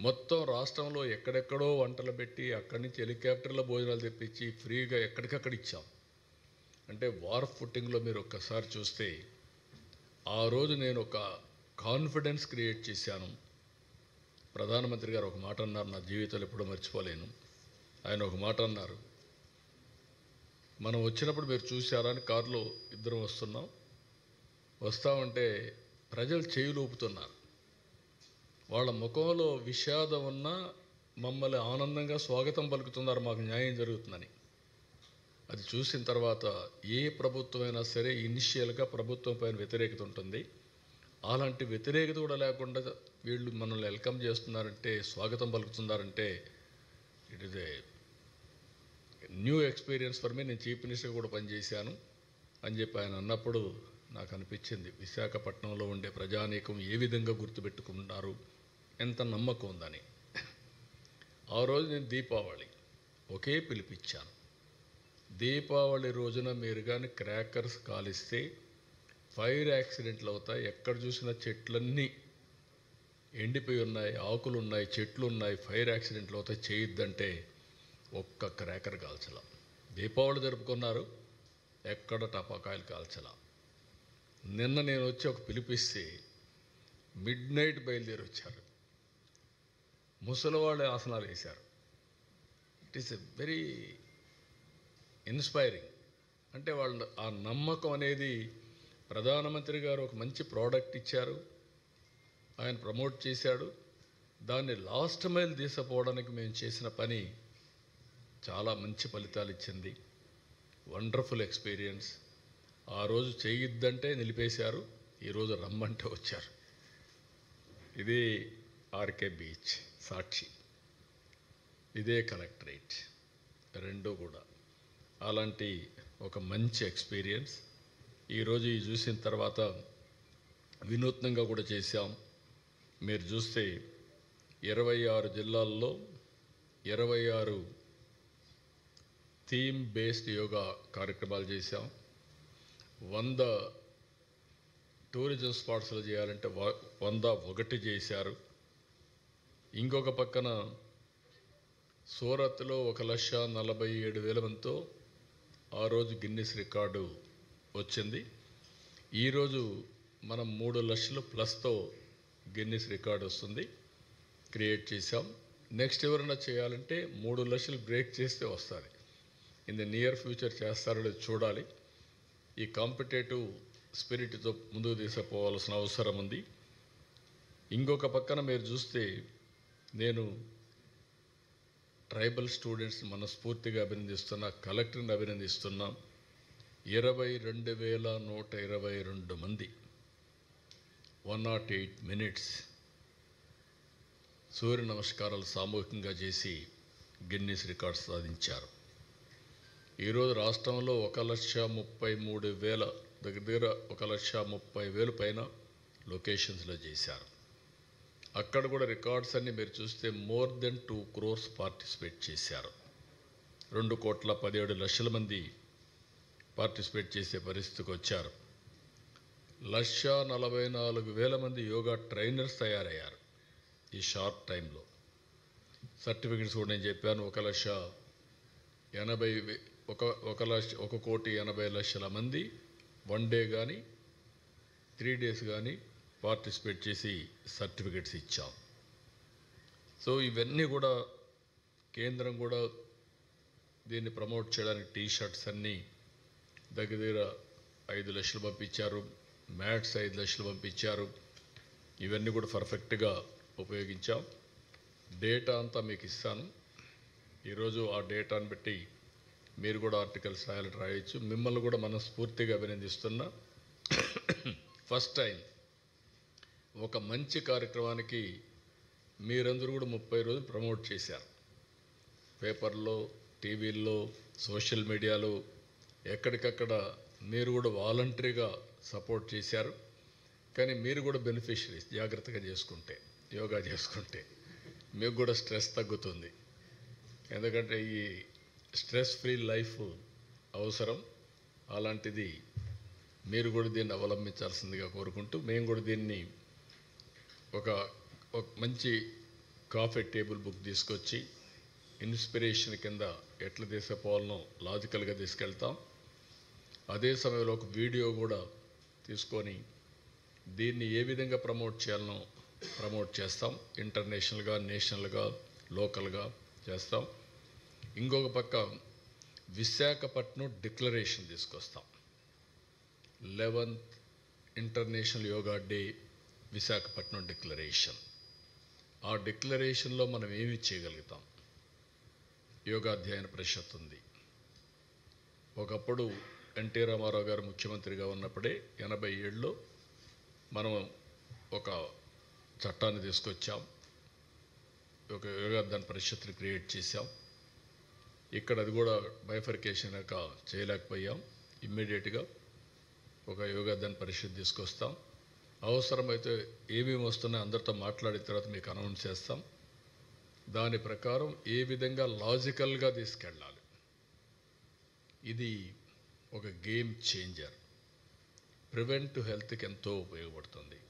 మొత్తం రాష్ట్రంలో ఎక్కడెక్కడో వంటలు పెట్టి అక్కడి నుంచి హెలికాప్టర్ల భోజనాలు తెప్పించి ఫ్రీగా ఎక్కడికక్కడ ఇచ్చాం. అంటే వార్ ఫుట్టింగ్లో మీరు ఒక్కసారి చూస్తే ఆ రోజు నేను ఒక కాన్ఫిడెన్స్ క్రియేట్ చేశాను. ప్రధానమంత్రి గారు ఒక మాట అన్నారు, నా జీవితంలో ఎప్పుడూ మర్చిపోలేను. ఆయన ఒక మాట అన్నారు, మనం వచ్చినప్పుడు మీరు చూశారా అని కారులో ఇద్దరం వస్తామంటే ప్రజలు చేతులు ఊపుతున్నారు. వాళ్ళ ముఖంలో విషాదం ఉన్నా మమ్మల్ని ఆనందంగా స్వాగతం పలుకుతున్నారు, మాకు న్యాయం జరుగుతుందని. అది చూసిన తర్వాత ఏ ప్రభుత్వమైనా సరే ఇనిషియల్గా ప్రభుత్వం పైన వ్యతిరేకత ఉంటుంది. అలాంటి వ్యతిరేకత కూడా లేకుండా వీళ్ళు మనల్ని వెల్కమ్ చేస్తున్నారంటే, స్వాగతం పలుకుతున్నారంటే it is a new experience for me. నేను చీఫ్ మినిస్టర్ కూడా పనిచేశాను అని చెప్పి ఆయన అన్నప్పుడు నాకు అనిపించింది, విశాఖపట్నంలో ఉండే ప్రజానీకం ఏ విధంగా గుర్తుపెట్టుకున్నారు, ఎంత నమ్మకం ఉందని. ఆ రోజు నేను దీపావళి ఒకే పిలిపిచ్చాను. దీపావళి రోజున మీరు కానీ క్రాకర్స్ కాలిస్తే ఫైర్ యాక్సిడెంట్లు అవుతాయి. ఎక్కడ చూసినా చెట్లన్నీ ఎండిపోయి ఉన్నాయి, ఆకులు ఉన్నాయి, చెట్లు ఉన్నాయి, ఫైర్ యాక్సిడెంట్లు అవుతాయి, చేయొద్దంటే ఒక్క క్రాకర్ కాల్చలా. దీపావళి జరుపుకున్నారు, ఎక్కడ టపాకాయలు కాల్చలా. నిన్న నేను వచ్చి ఒక పిలిపిస్తే మిడ్నైట్ బయలుదేరి వచ్చారు. ముసలివాళ్ళే ఆసనాలు వేశారు. It is a very inspiring. అంటే వాళ్ళు ఆ నమ్మకం అనేది, ప్రధానమంత్రి గారు ఒక మంచి ప్రోడక్ట్ ఇచ్చారు, ఆయన ప్రమోట్ చేశాడు, దాన్ని లాస్ట్ మైల్ తీసుకుపోవడానికి మేము చేసిన పని చాలా మంచి ఫలితాలు ఇచ్చింది. Wonderful experience. ఆ రోజు చేయొద్దంటే నిలిపేశారు, ఈరోజు రమ్మంటే వచ్చారు. ఇదే ఆర్కే బీచ్ సాక్షి, ఇదే కలెక్టరేట్, రెండూ కూడా అలాంటి ఒక మంచి ఎక్స్పీరియన్స్. ఈరోజు ఇది చూసిన తర్వాత వినూత్నంగా కూడా చేశాం. మీరు చూస్తే 26 జిల్లాల్లో 26 థీమ్ బేస్డ్ యోగా కార్యక్రమాలు చేశాం. 100 టూరిజం స్పాట్స్లో చేయాలంటే 101 చేశారు. ఇంకొక పక్కన సూరత్లో 1,47,000 మందితో ఆ రోజు గిన్నిస్ రికార్డు వచ్చింది. ఈరోజు మనం 3 లక్షలు ప్లస్తో గిన్నిస్ రికార్డు వస్తుంది, క్రియేట్ చేశాం. నెక్స్ట్ ఎవరైనా చేయాలంటే 3 లక్షలు బ్రేక్ చేస్తే వస్తుంది. ఇన్ ద నియర్ ఫ్యూచర్ చేస్తారో చూడాలి. ఈ కాంపిటేటివ్ స్పిరిట్తో ముందుకు తీసుకుపోవాల్సిన అవసరం ఉంది. ఇంకొక పక్కన మీరు చూస్తే నేను ట్రైబల్ స్టూడెంట్స్ మనస్ఫూర్తిగా అభినందిస్తున్నా, కలెక్టర్ని అభినందిస్తున్నాం. 22,122 మంది 108 మినిట్స్ సూర్య నమస్కారాలు సామూహికంగా చేసి గిన్నిస్ రికార్డ్స్ సాధించారు. ఈరోజు రాష్ట్రంలో 1,33,000 దగ్గర 1,30,000 పైన లొకేషన్స్లో చేశారు. అక్కడ కూడా రికార్డ్స్ అన్నీ మీరు చూస్తే మోర్ దెన్ 2 crores పార్టిసిపేట్ చేశారు. 2,17,00,000 మంది పార్టిసిపేట్ చేసే పరిస్థితికి వచ్చారు. 1,44,000 మంది యోగా ట్రైనర్స్ తయారయ్యారు ఈ షార్ట్ టైంలో. సర్టిఫికెట్స్ కూడా నేను చెప్పాను. 1,80,00,000 మంది 1 డే కానీ 3 days కానీ పార్టిసిపేట్ చేసి సర్టిఫికెట్స్ ఇచ్చాం. సో ఇవన్నీ కూడా కేంద్రం కూడా దీన్ని ప్రమోట్ చేయడానికి టీషర్ట్స్ అన్నీ దగ్గర 5 లక్షలు పంపించారు, మ్యాట్స్ 5 లక్షలు పంపించారు. ఇవన్నీ కూడా పర్ఫెక్ట్గా ఉపయోగించాం. డేటా అంతా మీకు ఇస్తాను. ఈరోజు ఆ డేటాను బట్టి మీరు కూడా ఆర్టికల్స్ రాయొచ్చు. మిమ్మల్ని కూడా మనస్ఫూర్తిగా అభినందిస్తున్నా. ఫస్ట్ టైం ఒక మంచి కార్యక్రమానికి మీరందరూ కూడా 30 రోజులు ప్రమోట్ చేశారు. పేపర్లో, టీవీల్లో, సోషల్ మీడియాలో ఎక్కడికక్కడ మీరు కూడా వాలంటరీగా సపోర్ట్ చేశారు. కానీ మీరు కూడా బెనిఫిషరీస్. జాగ్రత్తగా చేసుకుంటే, యోగా చేసుకుంటే మీకు కూడా స్ట్రెస్ తగ్గుతుంది. ఎందుకంటే ఈ స్ట్రెస్ ఫ్రీ లైఫ్ అవసరం. అలాంటిది మీరు కూడా దీన్ని అవలంబించాల్సిందిగా కోరుకుంటూ, మేము కూడా దీన్ని ఒక మంచి కాఫీ టేబుల్ బుక్ తీసుకొచ్చి ఇన్స్పిరేషన్ కింద ఎట్లా తీసుకుపోవాలనో లాజికల్గా తీసుకెళ్తాం. అదే సమయంలో ఒక వీడియో కూడా తీసుకొని దీన్ని ఏ విధంగా ప్రమోట్ చేయాలనో ప్రమోట్ చేస్తాం. ఇంటర్నేషనల్గా, నేషనల్గా, లోకల్గా చేస్తాం. ఇంకొక పక్క విశాఖపట్నం డిక్లరేషన్ తీసుకొస్తాం. 11th international yoga day Visakhapatnam declaration. ఆ డిక్లరేషన్లో మనం ఏమి చేయగలుగుతాం? యోగా అధ్యయన పరిషత్ ఉంది. ఒకప్పుడు ఎన్టీ రామారావు గారు ముఖ్యమంత్రిగా ఉన్నప్పుడే 87లో మనం ఒక చట్టాన్ని తీసుకొచ్చాం. ఒక యోగా అధ్యయన పరిషత్ని క్రియేట్ చేశాం. ఇక్కడ అది కూడా బైఫర్కేషన్ చేయలేకపోయాం. ఇమ్మీడియట్గా ఒక యోగా అధ్యయన పరిషత్ తీసుకొస్తాం. అవసరమైతే ఏమేమి వస్తున్నాయో అందరితో మాట్లాడిన తర్వాత మీకు అనౌన్స్ చేస్తాం. దాని ప్రకారం ఏ విధంగా లాజికల్గా తీసుకెళ్ళాలి. ఇది ఒక గేమ్ చేంజర్. ప్రివెంటివ్ హెల్త్కి ఎంతో ఉపయోగపడుతుంది.